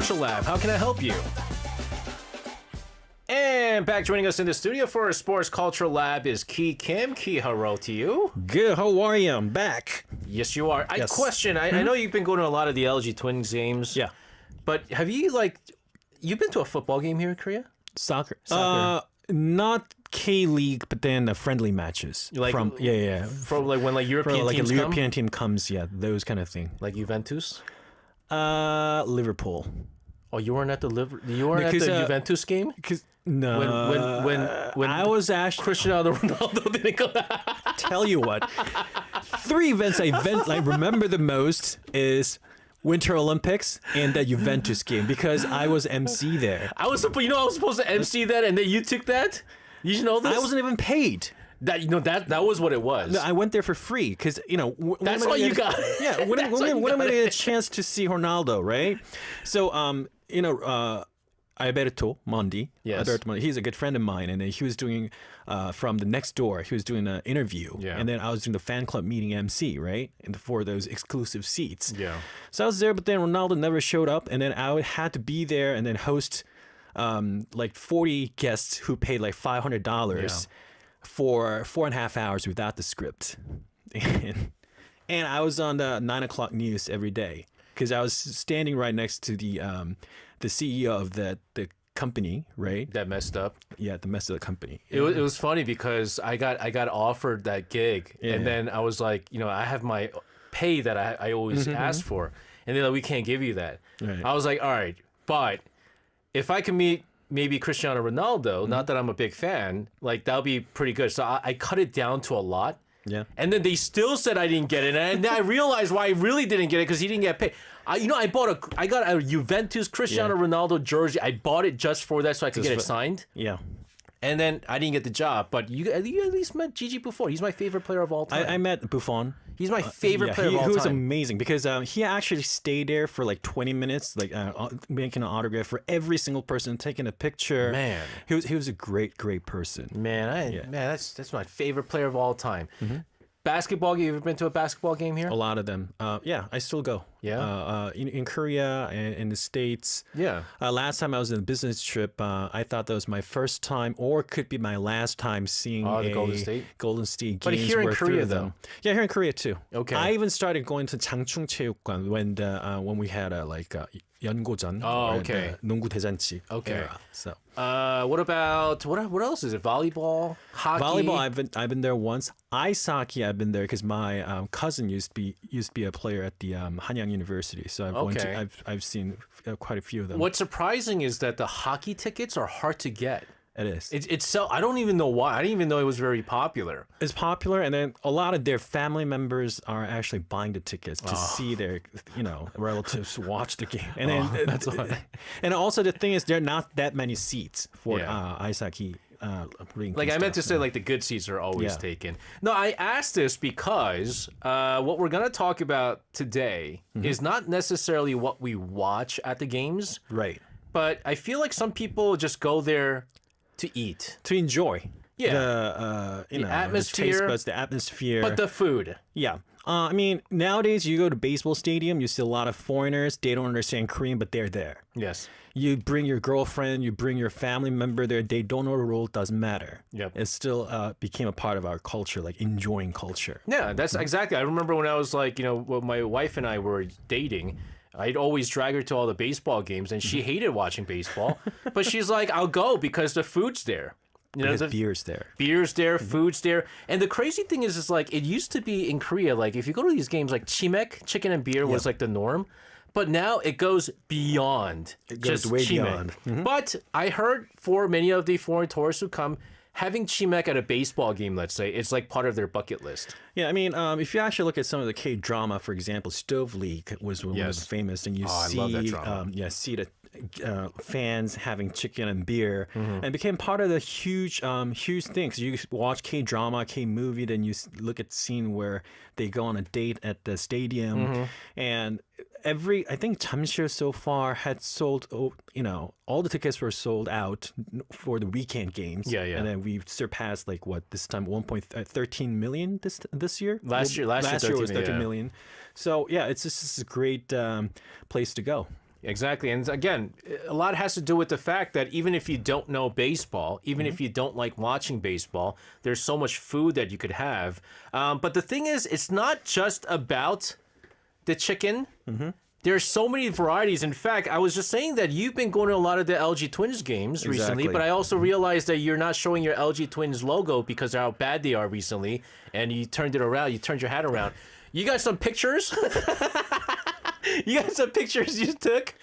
Culture Lab. How can I help you? And back joining us in the studio for our Sports Culture Lab is Ki Kim. Ki, hello to you. Good, how are you? I'm back. Yes, you are. Yes. I know you've been going to a lot of the LG Twins games. Yeah. But have you, you've been to a football game here in Korea? Soccer. Not K-League, but then the friendly matches. From when European teams come? European team comes, yeah, those kind of thing. Like Juventus? Liverpool. Oh, you weren't at the Juventus game? No. When I was actually Cristiano Ronaldo didn't go. Tell you what, 3 events I remember the most is Winter Olympics and the Juventus game because I was MC there. I was supposed to MC that, and then you took that. You know this? I wasn't even paid. That was what it was. No, I went there for free because that's all you got. Yeah, when am I going to get a chance to see Ronaldo, right? So Alberto Mondi, yes. He's a good friend of mine, and he was doing from the next door. He was doing an interview, and then I was doing the fan club meeting MC, right, and for those exclusive seats. Yeah. So I was there, but then Ronaldo never showed up, and then I had to be there and then host 40 guests who paid like $500 for 4.5 hours without the script, and I was on the 9 o'clock news every day. Because I was standing right next to the CEO of the company, right? That messed up. Yeah, the mess of the company. It was funny because I got offered that gig, and then I was like, I have my pay that I always ask for, and they're like, we can't give you that. Right. I was like, all right, but if I can meet maybe Cristiano Ronaldo, not that I'm a big fan, that'll be pretty good. So I cut it down to a lot. Yeah. And then they still said I didn't get it, and then I realized why I really didn't get it because he didn't get paid. I got a Juventus Cristiano Ronaldo jersey. I bought it just for that so I could get it signed. Yeah. And then I didn't get the job, but you at least met Gigi Buffon. He's my favorite player of all time. I met Buffon. He's my favorite player of all time. He was amazing because he actually stayed there for 20 minutes, making an autograph for every single person, taking a picture. Man, he was a great person. Man, that's my favorite player of all time. Mm-hmm. Basketball, you ever been to a basketball game here? A lot of them. Yeah, I still go. Yeah. In Korea and in the States. Yeah. Last time I was on a business trip, I thought that was my first time or could be my last time seeing the Golden State games. But here in Korea, though. Yeah, here in Korea, too. Okay. I even started going to 장충 체육관 when we had 연고전. Oh, okay. 농구 대잔치. Okay. Era, so. What else is it? Volleyball, hockey. Volleyball, I've been there once. Ice hockey, I've been there because my cousin used to be a player at the Hanyang University. So I've seen quite a few of them. What's surprising is that the hockey tickets are hard to get. It is. It's so I don't even know why. I didn't even know it was very popular. It's popular, and then a lot of their family members are actually buying the tickets to see their relatives watch the game. And then that's why. And also the thing is, there are not that many seats for ice hockey. I meant to say, the good seats are always taken. No, I asked this because what we're gonna talk about today is not necessarily what we watch at the games, right? But I feel like some people just go there to eat, to enjoy. Yeah, the atmosphere, the taste buds, the atmosphere, but the food. Yeah. I mean, nowadays you go to baseball stadium, you see a lot of foreigners. They don't understand Korean, but they're there. Yes. You bring your girlfriend, you bring your family member there. They don't know the rule. Doesn't matter. Yep. It still became a part of our culture, enjoying culture. Yeah, that's exactly. I remember when I was when my wife and I were dating, I'd always drag her to all the baseball games, and she hated watching baseball. But she's like, I'll go because the food's there. Because beer's there. Beer's there, food's there. And the crazy thing is it used to be in Korea, if you go to these games, chimek, chicken and beer was the norm. But now it goes beyond. It goes way beyond. Mm-hmm. But I heard for many of the foreign tourists who come, having chimek at a baseball game, let's say, it's part of their bucket list. Yeah, I mean, if you actually look at some of the K-drama, for example, Stove League was famous, and I love that drama. See the fans having chicken and beer, and it became part of the huge thing. Because you watch K-drama, K-movie, then you look at the scene where they go on a date at the stadium, and I think Jamsil so far had sold, all the tickets were sold out for the weekend games. Yeah. And then we've surpassed this time 1.13 million this year. Last year was 13 million. So yeah, it's just a great place to go. Exactly. And again, a lot has to do with the fact that even if you don't know baseball, even if you don't like watching baseball, there's so much food that you could have. But the thing is, it's not just about the chicken. There's so many varieties. In fact, I was just saying that you've been going to a lot of the LG Twins games recently, but I also realized that you're not showing your LG Twins logo because of how bad they are recently, and you turned it around. You turned your hat around. You got some pictures? You got some pictures you took?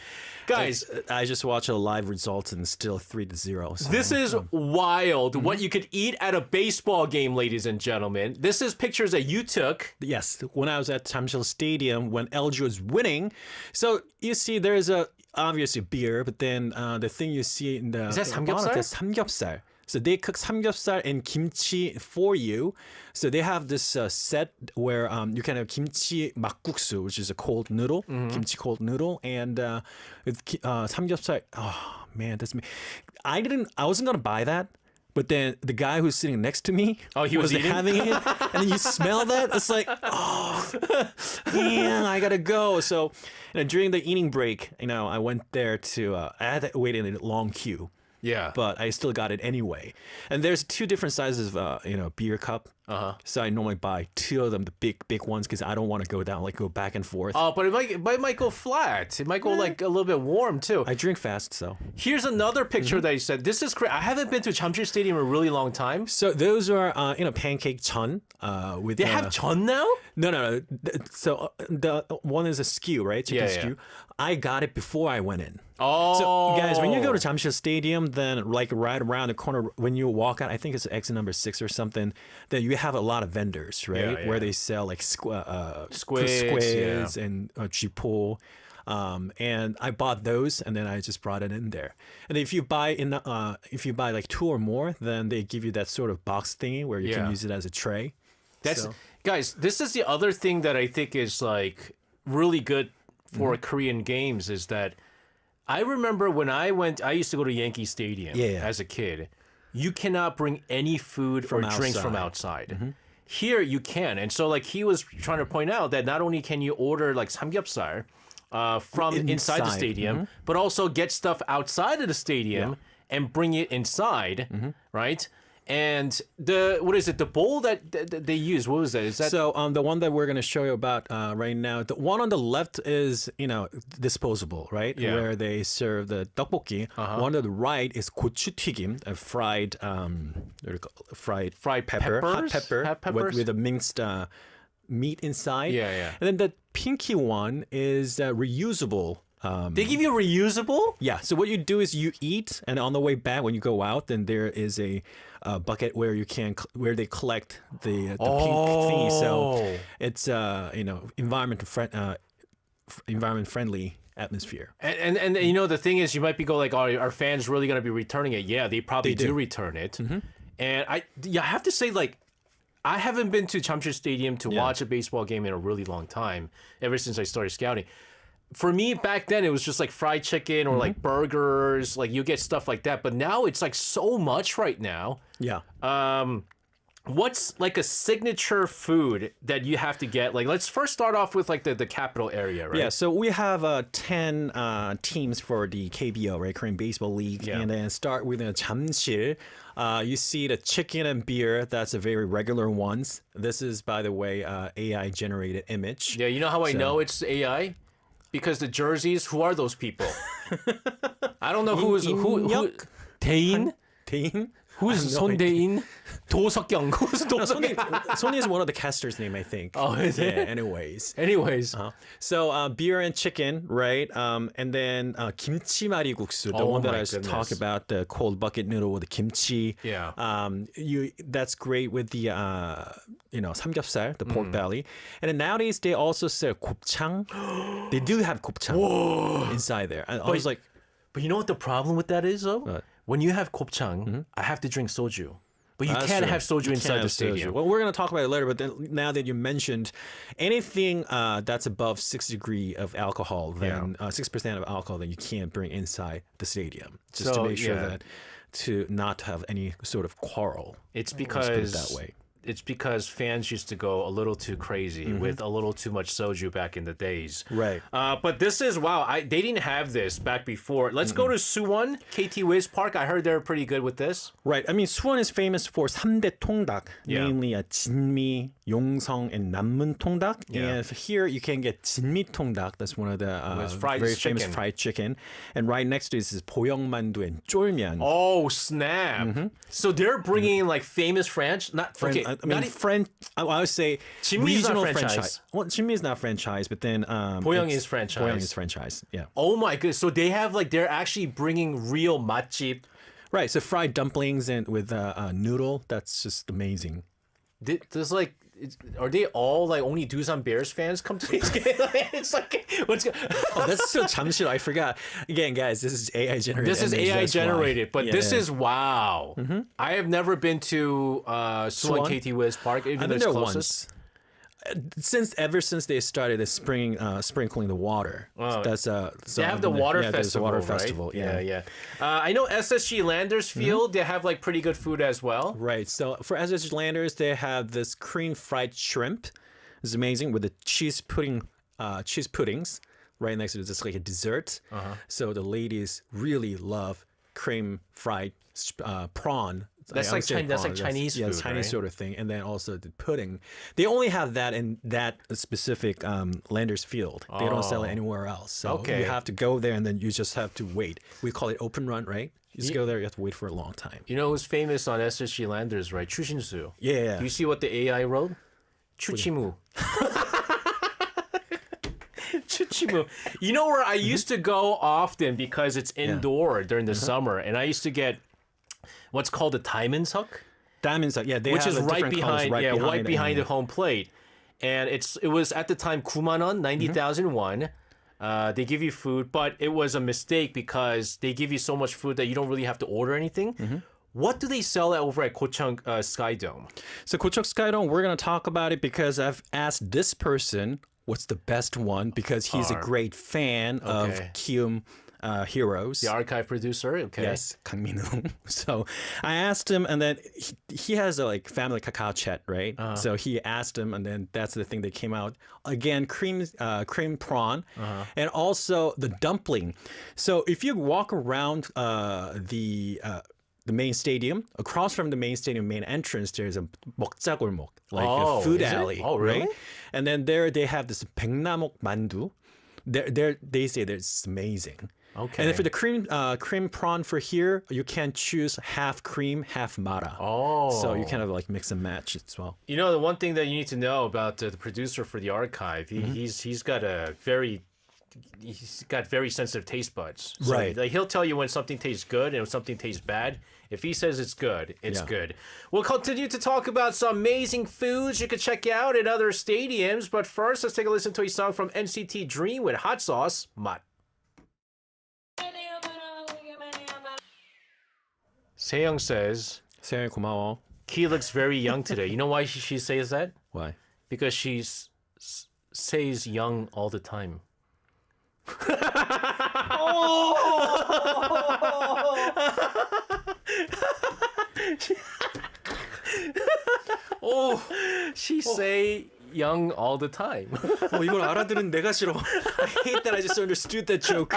Guys, I just watched the live results and it's still 3-0. So. this is wild. What you could eat at a baseball game, ladies and gentlemen. This is pictures that you took. Yes, when I was at Tamsil Stadium when LG was winning. So you see, there's obviously beer, but then the thing you see in the Is that samgyeopsal? samgyeopsal. So they cook samgyeopsal and kimchi for you. So they have this set where you can have kimchi makguksu, which is a cold noodle, kimchi cold noodle, and with samgyeopsal. Oh man, that's me. I wasn't gonna buy that. But then the guy who's sitting next to me, he was eating? having it, and then you smell that. It's like, oh, man, I gotta go. So, during the eating break, I went there to. I had to wait in a long queue. Yeah. But I still got it anyway. And there's two different sizes of beer cup. So I normally buy two of them, the big ones, because I don't want to go back and forth. Oh, but it might go flat. It might go like a little bit warm too. I drink fast, so. Here's another picture that you said. This is crazy. I haven't been to Chamchil Stadium in a really long time. So those are pancake chun. With They have chun now? No. So the one is a skew, right? Chicken skew. I got it before I went in. Oh. So guys, when you go to Jamsil Stadium, then like right around the corner when you walk out, I think it's exit number 6 or something. Then you have a lot of vendors, right? Yeah. Where they sell like squids and chipo. And I bought those, and then I just brought it in there. And if you buy like 2 or more, then they give you that sort of box thingy where you can use it as a tray. Guys, this is the other thing that I think is like really good for Korean games is that I remember when I used to go to Yankee Stadium as a kid. You cannot bring any food or drinks from outside. Here you can. And so like he was trying to point out that not only can you order like samgyeopsal from inside the stadium, but also get stuff outside of the stadium and bring it inside, right? And the bowl that they use, what was that? Is that so? The one that we're going to show you about right now, the one on the left is disposable, right? Yeah. Where they serve the tteokbokki. One on the right is gochutigim, a fried pepper, hot pepper with a minced meat inside. Yeah. And then the pinky one is reusable. They give you reusable? Yeah. So what you do is you eat, and on the way back when you go out, then there is a bucket where they collect the pink thingy. So it's environment friendly atmosphere. And the thing is, you might be like, oh, are fans really going to be returning it? Yeah, they probably do return it. And I have to say, like, I haven't been to Chamchil Stadium to watch a baseball game in a really long time, ever since I started scouting. For me, back then, it was just like fried chicken or like burgers. Like you get stuff like that. But now it's like so much right now. Yeah. What's like a signature food that you have to get? Like, let's first start off with like the capital area, right? Yeah, so we have 10 teams for the KBO, right, Korean Baseball League, and then start with Jamsil. You see the chicken and beer. That's a very regular ones. This is, by the way, AI generated image. Yeah, you know how I know it's AI? Because the jerseys, who are those people? I don't know who. Dain? Dain? Who's Son Dain? 도석경. Who's 도석경? Sonny is one of the casters' name, I think. Oh, is it? Yeah, anyways. So beer and chicken, right? And then kimchi mariguksu, the one that I was talking about, the cold bucket noodle with the kimchi. Yeah. That's great with the samgyeopsal, the pork belly. And then nowadays they also sell 곱창. They do have 곱창 inside there. I was like, but you know what the problem with that is, though? What? When you have 곱창, I have to drink soju. But you can't have soju inside the stadium. Well, we're going to talk about it later, but then, now that you mentioned anything that's above 6 degree of alcohol, then 6% of alcohol, then you can't bring inside the stadium. Just to make sure that to not have any sort of quarrel. It's because Let's put it that way. it's because fans used to go a little too crazy with a little too much soju back in the days. Right. But this is, wow, they didn't have this back before. Let's go to Suwon, KT Wiz Park. I heard they're pretty good with this. Right. I mean, Suwon is famous for 3대 통닭, Yeah. namely 진미, 용성, and 남문 통닭. Yeah. And here you can get 진미 통닭. That's one of the fried very famous chicken. fried chicken. And right next to this is 보영만두 and 쫄면. Oh, snap. So they're bringing in like famous I mean, I would say 진미's not regional franchise. Well, 진미 is not franchise, but then Boyoung it's- is franchise. Boyoung is franchise. Yeah. Oh my goodness. So they have like, they're actually bringing real 맛집. Right. So fried dumplings and with noodle. That's just amazing. There's like, are they all like only Doosan Bears fans come to these games? It's like, what's Oh, that's so 잠실. I forgot. Again, guys, this is AI generated. This is image, AI that's why. generated, but this Yeah. is wow. I have never been to Suwon Suwon? KT Wiz Park, even I've though been it's there closest. once. Ever since they started sprinkling the water. That's They have the water there's festival, the water right? festival. Yeah. I know SSG Landers Field. They have like pretty good food as well. Right. So for SSG Landers, they have this cream fried shrimp. It's amazing with the cheese puddings right next to it. It's like a dessert. So the ladies really love cream fried prawn. That's I would like say that's prawn. like Chinese yeah, food, Chinese right? sort of thing. And then also the pudding. They only have that in that specific Landers Field. They don't sell it anywhere else. So Okay. you have to go there and then you just have to wait. We call it open run, right? You just go there, you have to wait for a long time. You know who's famous on SSG Landers, right? Chushinsu. Yeah. Do you see what the AI wrote? Chuchimu. Chuchimu. You know where I used to go often because it's indoor during the summer, and I used to get what's called a Diamond Hook, Diamonds, yeah, they which have is the right different colors behind, right behind the it. home plate, and it was at the time 9만 원, 90,000 won. They give you food, but it was a mistake because they give you so much food that you don't really have to order anything. What do they sell over at Gocheong Sky Dome? So Gocheong Skydome, we're going to talk about it because I've asked this person what's the best one because he's a great fan of Okay. Kium Heroes. The archive producer, okay. Yes, Kang Min-hoong. So I asked him, and then he has a like family cacao chat, right? So he asked him, and then that's the thing that came out again: cream prawn, and also the dumpling. So if you walk around the main stadium, across from the main stadium main entrance, there's a 먹자골목, like Oh, a food is it? alley, Oh, really? right? And then there they have this 백남옥 만두. They say that it's amazing. Okay. And then for the cream prawn for here, you can choose half cream, half mara. Oh. So you kind of like mix and match as well. You know, the one thing that you need to know about the producer for the archive, he's got very sensitive taste buds. So, Right. like, he'll tell you when something tastes good and when something tastes bad. If he says it's good, it's Yeah. good. We'll continue to talk about some amazing foods you could check out at other stadiums. But first, let's take a listen to a song from NCT Dream with Hot Sauce, 맛. Seyoung says, 세영이 고마워. Key looks very young today. You know why she says that? Why? Because she says young all the time. She say young all the time. 이걸 알아들은 내가 싫어. I hate that I just understood that joke.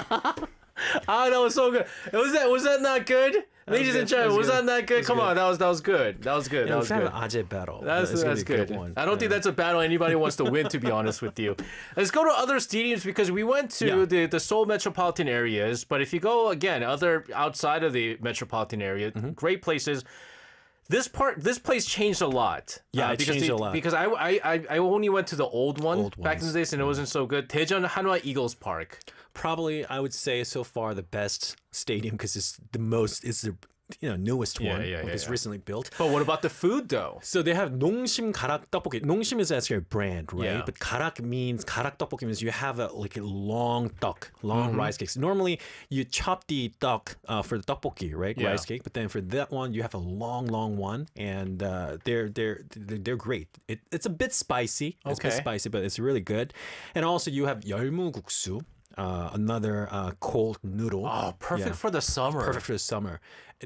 Ah, that was so good. Was that not good? Ladies and good. gentlemen, That was was that good. not good? Come on, that was good. That was good. That was It's kind good. of an Ajay battle. That's It's gonna be a good. one. I don't think that's a battle anybody wants to win, to be honest with you. Let's go to other stadiums because we went to the Seoul metropolitan areas. But if you go again, other outside of the metropolitan area, great places. This place changed a lot. Yeah, it changed a lot. Because I only went to the old one Old back in the ones. days and it wasn't so good. Daejeon Hanwha Eagles Park. Probably, I would say so far the best stadium because it's the newest one. yeah, It's yeah. recently built. But what about the food though? So they have 농심 가락 떡볶이. 농심 is actually a brand, right? Yeah. But 가락 떡볶이 means you have a long rice cakes. Normally you chop the duck for the 떡볶이, right? Yeah. Rice cake. But then for that one you have a long one, and they're great. It's a bit spicy. It's a bit Okay. spicy, but it's really good. And also you have 열무국수. another cold noodle. Oh, perfect for the summer. Perfect for the summer.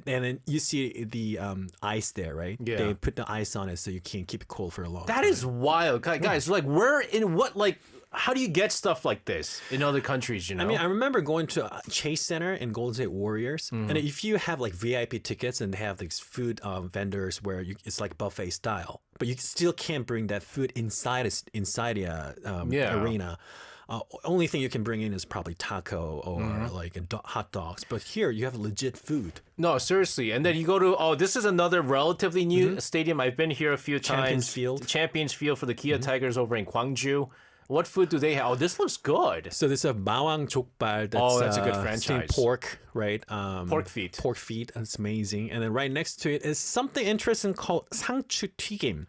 And then you see the ice there, right? Yeah. They put the ice on it so you can keep it cold for a long That time. is wild, guys. Like, how do you get stuff like this in other countries? You know, I mean, I remember going to Chase Center in Golden State Warriors, and if you have like VIP tickets and they have these food vendors where it's like buffet style, but you still can't bring that food inside the arena. Only thing you can bring in is probably taco or like hot dogs. But here you have legit food. No, seriously. And then you go to, this is another relatively new stadium. I've been here a few times. Champions Field for the Kia Tigers over in Gwangju. What food do they have? Oh, this looks good. So there's a Mawang Jokbal. That's a good franchise. Steamed pork, right? Pork feet. Pork feet. That's amazing. And then right next to it is something interesting called 상추 튀김.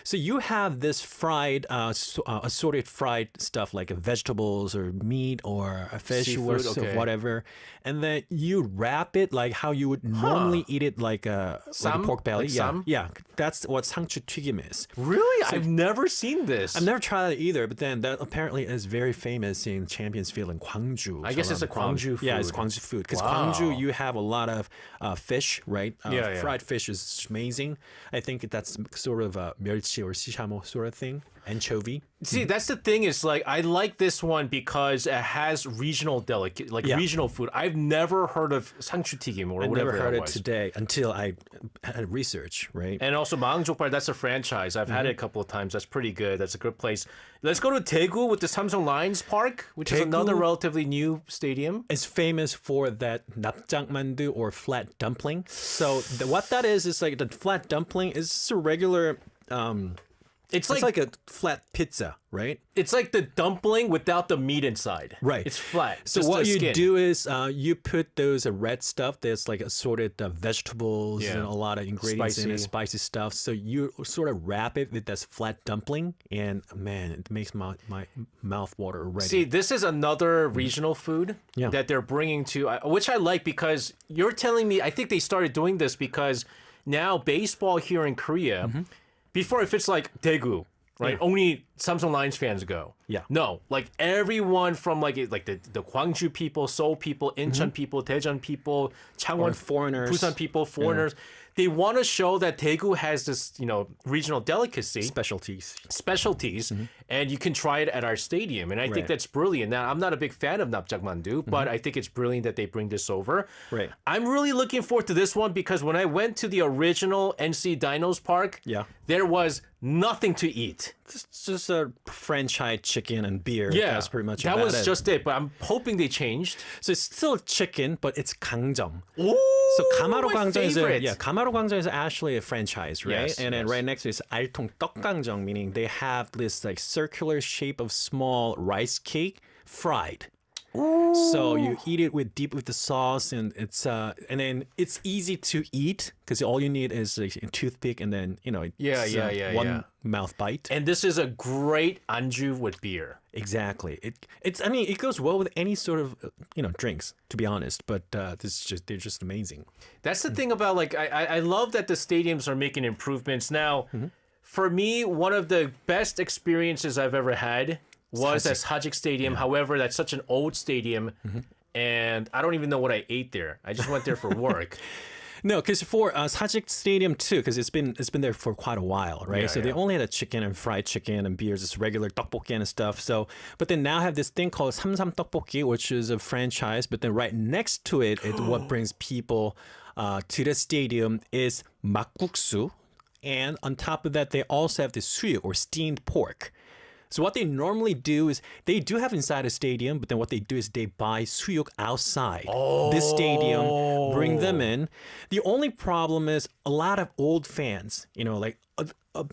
So you have this fried, assorted fried stuff like vegetables or meat or a fish Seafood, or whatever, and then you wrap it like how you would normally eat it, like a pork belly. Like yeah, that's what 상추 튀김 is. Really? I've never seen this. I've never tried it either, but then that apparently is very famous in Champions Field in Gwangju. I guess it's a Gwangju food. Yeah, it's Gwangju food because Gwangju you have a lot of fish, right? Fried fish is amazing. I think that's sort of a 멸치 or 시샤모 sort of thing. Anchovy. See, that's the thing is like I like this one because it has regional regional food. I've never heard of 상추 튀김 or whatever never heard that it was. today until I had research, right? And also Mawang Jokbal, that's a franchise. I've had it a couple of times. That's pretty good. That's a good place. Let's go to Daegu with the Samsung Lions Park, which is another relatively new stadium. It's famous for that 납작만두 or flat dumpling. So what that is like the flat dumpling is just a regular it's like a flat pizza, right? It's like the dumpling without the meat inside. Right. It's flat. So just what the you skin. do is you put those red stuff. There's like assorted vegetables and a lot of ingredients in it, spicy stuff. So you sort of wrap it with this flat dumpling, and man, it makes my mouth water already. See, this is another regional food that they're bringing to, which I like because you're telling me, I think they started doing this because now baseball here in Korea, before if it's like Daegu, right? Only Samsung Lions fans go. Yeah. No, like everyone from like the Gwangju people, Seoul people, Incheon people, Daejeon people, Changwon foreigners. Busan people, foreigners. They want to show that Daegu has this, regional delicacy. Specialties, and you can try it at our stadium. And I think that's brilliant. Now, I'm not a big fan of 납작만두, but I think it's brilliant that they bring this over. Right. I'm really looking forward to this one because when I went to the original NC Dinos Park, there was nothing to eat. It's just a franchise chicken and beer. Yeah, that's pretty much that about was it. just it. But I'm hoping they changed. So it's still chicken, but it's 강정. Ooh, So Kamaro my Gwangjang favorite. Kamaro Gwangjang is actually a franchise, right? Yes, and then right next to it is 알통 떡강정, meaning they have this like circular shape of small rice cake fried. Ooh. So you eat it deep with the sauce, and it's and then it's easy to eat because all you need is a toothpick, and then one mouth bite. And this is a great anju with beer. Exactly. It goes well with any sort of drinks, to be honest. But they're just amazing. That's the thing about I love that the stadiums are making improvements now. For me, one of the best experiences I've ever had was at Sajik Stadium. However, that's such an old stadium, and I don't even know what I ate there. I just went there for work. No, because for Sajik Stadium too, because it's been there for quite a while, right? So they only had a chicken and fried chicken and beers, just regular tteokbokki and stuff. So, but then now have this thing called 삼삼 떡볶이, which is a franchise. But then right next to it, what brings people to the stadium is 막국수, and on top of that, they also have the suyu or steamed pork. So what they normally do is they do have inside a stadium, but then what they do is they buy suyuk outside this stadium, bring them in. The only problem is a lot of old fans,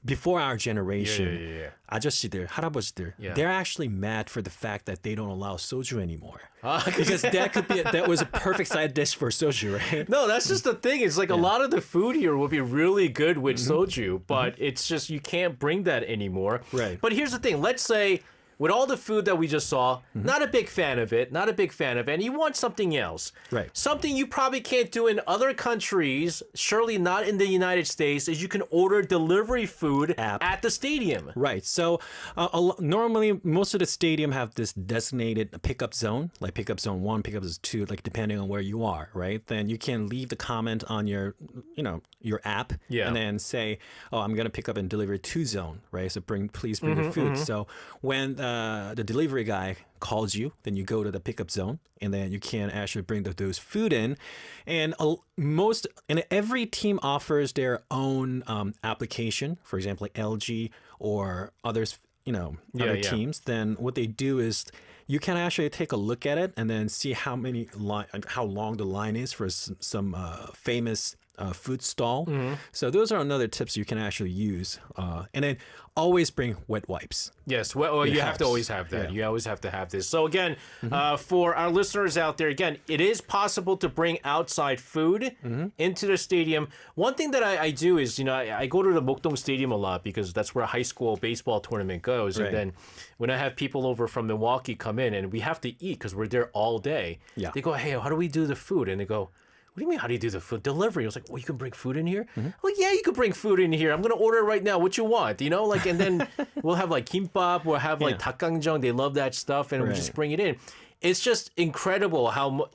before our generation, 아저씨들, 할아버지들, they're actually mad for the fact that they don't allow soju anymore. Because that was a perfect side dish for soju, right? No, that's just the thing. It's like a lot of the food here will be really good with soju, but it's just you can't bring that anymore. Right. But here's the thing. Let's say with all the food that we just saw, not a big fan of it, and you want something else. Right. Something you probably can't do in other countries, surely not in the United States, is you can order delivery food at the stadium. Right. So normally most of the stadium have this designated pickup zone, like pickup zone 1, pickup zone 2, like depending on where you are, right? Then you can leave the comment on your app and then say, oh, I'm going to pick up and deliver to zone, right? So please bring your food. So when the delivery guy calls you, then you go to the pickup zone and then you can actually bring those food in. And every team offers their own application, for example, like LG or others, other teams. Then what they do is you can actually take a look at it and then see how long the line is for some famous food stall. So those are another tips you can actually use. And then always bring wet wipes. Yes, well, you have to always have that. You always have to have this. So again, for our listeners out there, again, it is possible to bring outside food into the stadium. One thing that I do is, I go to the Mokdong Stadium a lot because that's where a high school baseball tournament goes. Right. And then when I have people over from Milwaukee come in and we have to eat because we're there all day, they go, hey, how do we do the food? And they go, what do you mean, how do you do the food delivery? I was like, well, you can bring food in here? Well, yeah, you can bring food in here. I'm going to order it right now. What you want, and then we'll have like kimbap, we'll have like 닭강정. They love that stuff, and we just bring it in. It's just incredible how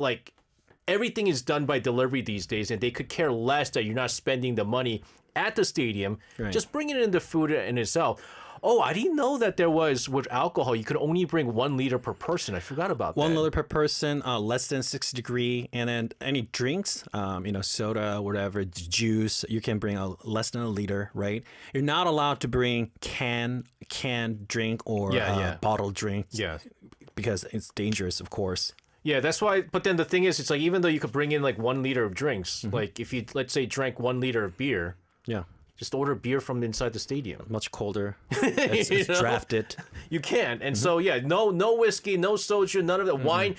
everything is done by delivery these days, and they could care less that you're not spending the money at the stadium. Just bringing in the food in itself. Oh, I didn't know that there was, with alcohol, you could only bring 1 liter per person. I forgot about that. 1 liter per person, less than 60 degree. And then any drinks, soda, whatever, juice, you can bring less than a liter, right? You're not allowed to bring canned drink or bottled drink. Yeah. Because it's dangerous, of course. Yeah, that's why. But then the thing is, it's like, even though you could bring in like 1 liter of drinks, like if you, let's say, drank 1 liter of beer. Yeah. Just order beer from inside the stadium. Much colder. It's drafted. You can't. And so, no whiskey, no soju, none of that. Wine.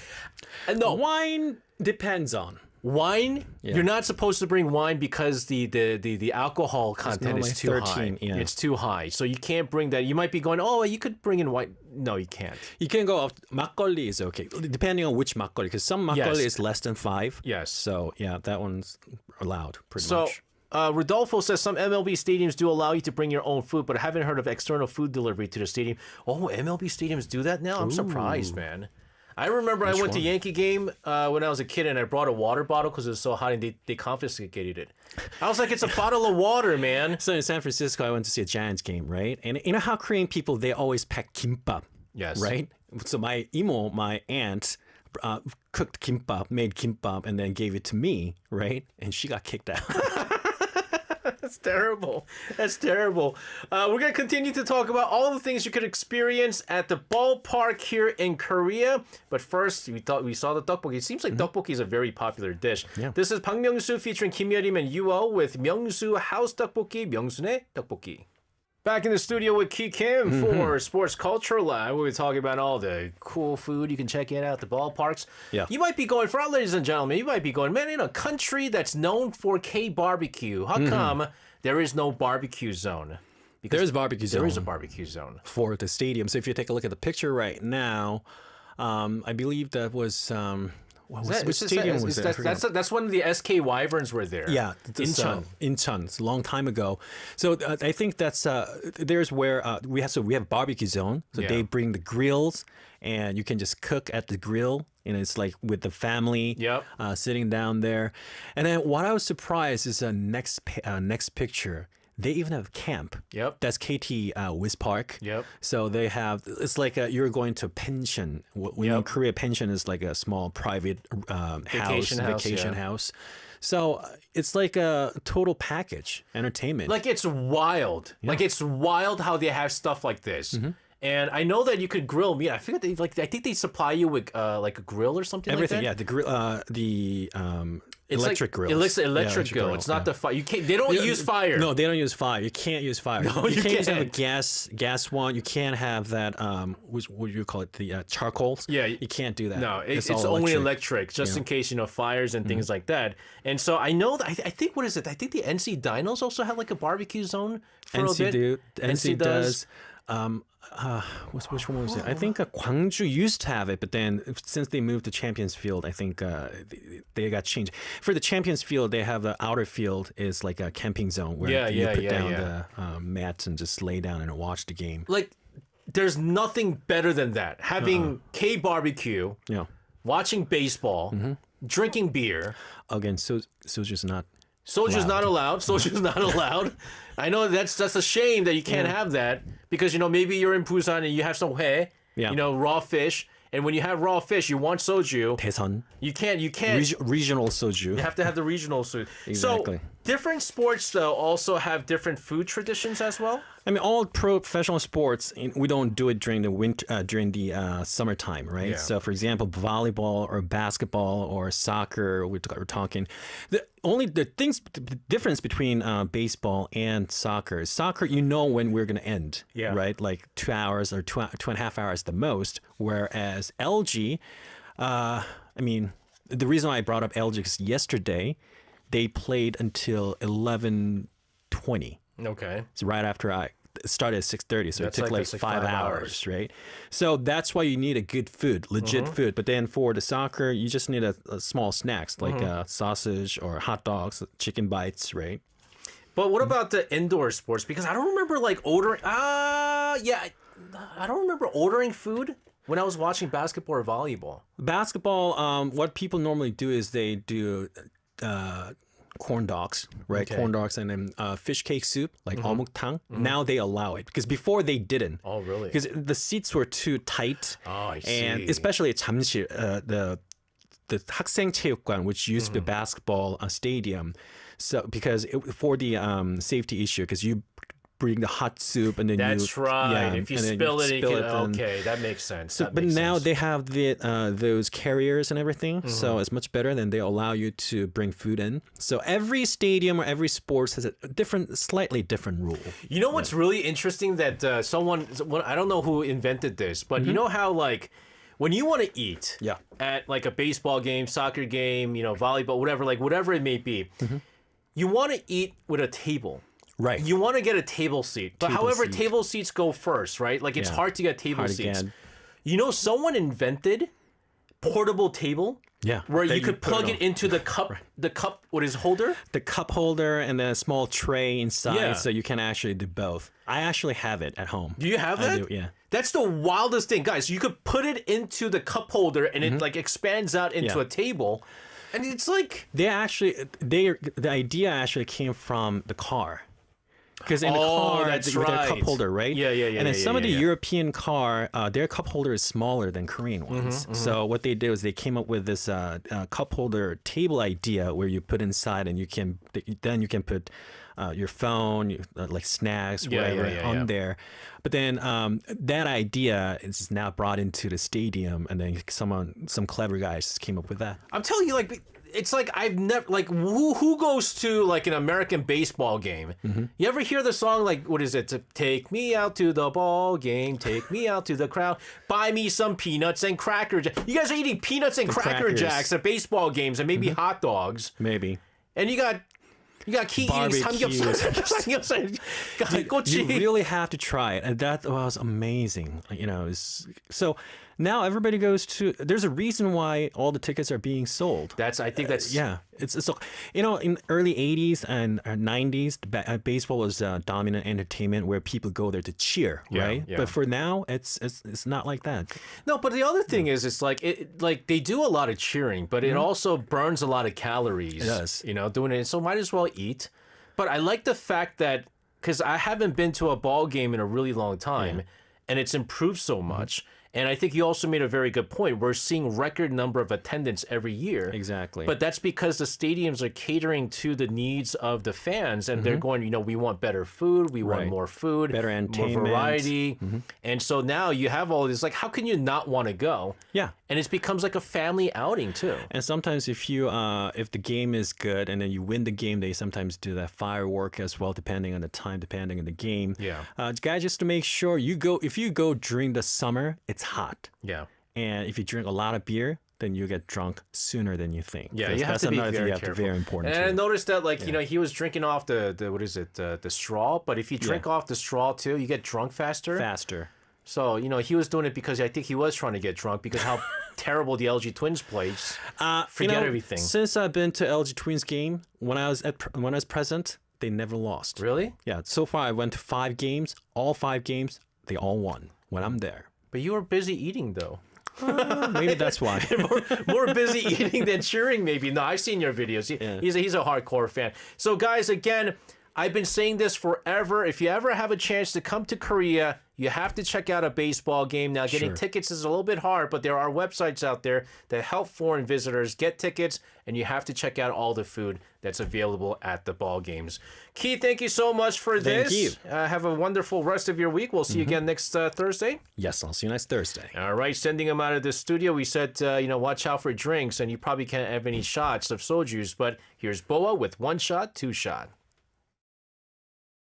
No. Wine depends on. Wine, you're not supposed to bring wine because the alcohol content is too 13, high. Yeah. It's too high. So you can't bring that. You might be going, oh, you could bring in wine. No, you can't. You can go up. Makgeolli is okay, depending on which makgeolli, because some makgeolli is less than 5. Yes. So, that one's allowed pretty much. Rodolfo says some MLB stadiums do allow you to bring your own food, but I haven't heard of external food delivery to the stadium. Oh, MLB stadiums do that now? I'm surprised, man. I remember I went to Yankee game when I was a kid, and I brought a water bottle because it was so hot, and they confiscated it. I was like, it's a bottle of water, man. So in San Francisco, I went to see a Giants game, right? And you know how Korean people, they always pack kimbap, right? So my aunt, cooked kimbap, made kimbap, and then gave it to me, right? And she got kicked out. That's terrible. That's terrible. We're going to continue to talk about all the things you could experience at the ballpark here in Korea. But first, we saw the tteokbokki. It seems like tteokbokki is a very popular dish. Yeah. This is Park Myung-soo featuring Kim Yerim and Yuo with Myung-soo House Tteokbokki, Myung-soo's Tteokbokki. Back in the studio with Ki Kim for Sports Culture Live. We're talking about all the cool food you can check out at the ballparks. Yeah. You might be going, for our ladies and gentlemen, you might be going, man, in a country that's known for K-barbecue, how come there is no barbecue zone? Because there is barbecue zone. There is a barbecue zone. For the stadium. So if you take a look at the picture right now, I believe that was... which stadium was that? That's when the SK Wyverns were there. Yeah, Incheon. It's a long time ago. So I think that's there's where we have barbecue zone. So they bring the grills, and you can just cook at the grill. And it's like with the family sitting down there. And then what I was surprised is next picture. They even have camp. Yep. That's KT Wiz Park. Yep. So they have, it's like you're going to pension. When in Korea, pension is like a small private vacation house. So it's like a total package, entertainment. Like it's wild. Yeah. Like it's wild how they have stuff like this. And I know that you could grill meat. I think I think they supply you with like a grill or something. Everything, like that. Yeah. The grill, electric grill. Electric grill. It's not the fire. You can't. They don't use fire. No, they don't use fire. You can't use fire. No, you can't have a gas one. You can't have that. What do you call it? The charcoals. Yeah, you can't do that. No, it's only electric, just in case fires and things like that. And so I know that I think what is it? I think the NC Dinos also have like a barbecue zone for a bit. NC does. Which one was it? I think Gwangju used to have it, but then since they moved to Champions Field, I think they got changed. For the Champions Field, they have the outer field is like a camping zone where you put down the mats and just lay down and watch the game. Like, there's nothing better than that. Having K barbecue, watching baseball, drinking beer. Again, soju's not. Soju's not allowed. Soju's not allowed. I know that's a shame that you can't have that because maybe you're in Busan and you have some hae, raw fish, and when you have raw fish, you want soju. 대선. You can't. Regional soju. You have to have the regional soju. Exactly. So different sports though also have different food traditions as well. I mean, all professional sports, we don't do it during the winter, during the summertime, right? Yeah. So, for example, volleyball or basketball or soccer, we're talking. The difference between baseball and soccer is soccer, when we're going to end, right? Like 2 hours or 2.5 hours the most. Whereas LG, I mean, the reason why I brought up LG is yesterday they played until 11:20. Okay. So right after I started at 6:30, so it took like 5 hours, right? So that's why you need a good food, legit food. But then for the soccer, you just need a small snacks like sausage or hot dogs, chicken bites, right? But what about the indoor sports? Because I don't remember like ordering. I don't remember ordering food when I was watching basketball or volleyball. Basketball, what people normally do is they do corn dogs, right? Okay. Corn dogs and then fish cake soup, like 어묵탕. Now they allow it because before they didn't. Oh, really? Because the seats were too tight. Oh, I see. And especially at 잠실, the 학생체육관, which used to be basketball stadium, so because for the safety issue, because you bring the hot soup and then that's right. If you spill it, okay, that makes sense. So, but now they have those carriers and everything, so it's much better. Than they allow you to bring food in. So every stadium or every sports has a slightly different rule. You know what's really interesting that someone, I don't know who invented this, but you know how like when you want to eat at like a baseball game, soccer game, volleyball, whatever it may be, you want to eat with a table. Right. You want to get a table seat. But table seats go first, right? Like it's hard to get table seats. Someone invented portable table. Yeah. Where you could plug it into the cup, what is holder? The cup holder and then a small tray inside, Yeah. so you can actually do both. I actually have it at home. Do you have that? I do, yeah. That's the wildest thing, guys. You could put it into the cup holder and it like expands out into a table. And it's like the idea actually came from the car. Because in the car, that's with their right. cup holder, right? Yeah. And then some of the European car, their cup holder is smaller than Korean ones. So what they did was they came up with this cup holder table idea where you put inside and you can put your phone, like snacks, whatever, on there. But then that idea is now brought into the stadium, and then some clever guys just came up with that. I'm telling you, like, it's like I've never, like, who goes to like an American baseball game? You ever hear the song, like, what is it? Take me out to the ball game, take me out to the crowd, buy me some peanuts and cracker jacks. You guys are eating peanuts and cracker jacks at baseball games and maybe hot dogs. Maybe. And you got key eating samgyeopsal. You really have to try it, and that was amazing. So now everybody goes to. There's a reason why all the tickets are being sold. I think that's It's in early '80s and '90s, baseball was dominant entertainment where people go there to cheer, right? Yeah. But for now, it's not like that. No, but the other thing is, it's like they do a lot of cheering, but it also burns a lot of calories. It does. Doing it, so might as well eat. But I like the fact that because I haven't been to a ball game in a really long time, and it's improved so much. And I think you also made a very good point. We're seeing record number of attendance every year. Exactly. But that's because the stadiums are catering to the needs of the fans, and they're going, we want better food, we want more food, better entertainment, more variety. And so now you have all this, like, how can you not want to go? Yeah. And it becomes like a family outing too. And sometimes if the game is good and then you win the game, they sometimes do that firework as well, depending on the time, depending on the game. Yeah. Guys, just to make sure if you go during the summer, it's hot. Yeah. And if you drink a lot of beer, then you get drunk sooner than you think. Yeah, That's- you have that's to be another thing very you have to careful. very important. And I too. noticed that, like, you know, he was drinking off the what is it, the straw. But if you drink off the straw too, you get drunk faster. Faster. So, you know, he was doing it because I think he was trying to get drunk because how terrible the LG Twins played. Forget everything. Since I've been to LG Twins game, when I was present, they never lost. Really? Yeah. So far, I went to 5 games. All 5 games, they all won when I'm there. But you were busy eating, though. Maybe that's why. More busy eating than cheering, maybe. No, I've seen your videos. He's a hardcore fan. So, guys, again, I've been saying this forever. If you ever have a chance to come to Korea, you have to check out a baseball game. Now, getting tickets is a little bit hard, but there are websites out there that help foreign visitors get tickets, and you have to check out all the food that's available at the ball games. Keith, thank you so much for this. Thank you. Have a wonderful rest of your week. We'll see you again next Thursday. Yes, I'll see you next Thursday. All right, sending him out of the studio. We said, watch out for drinks, and you probably can't have any shots of sojus, but here's Boa with 1 shot, 2 shot.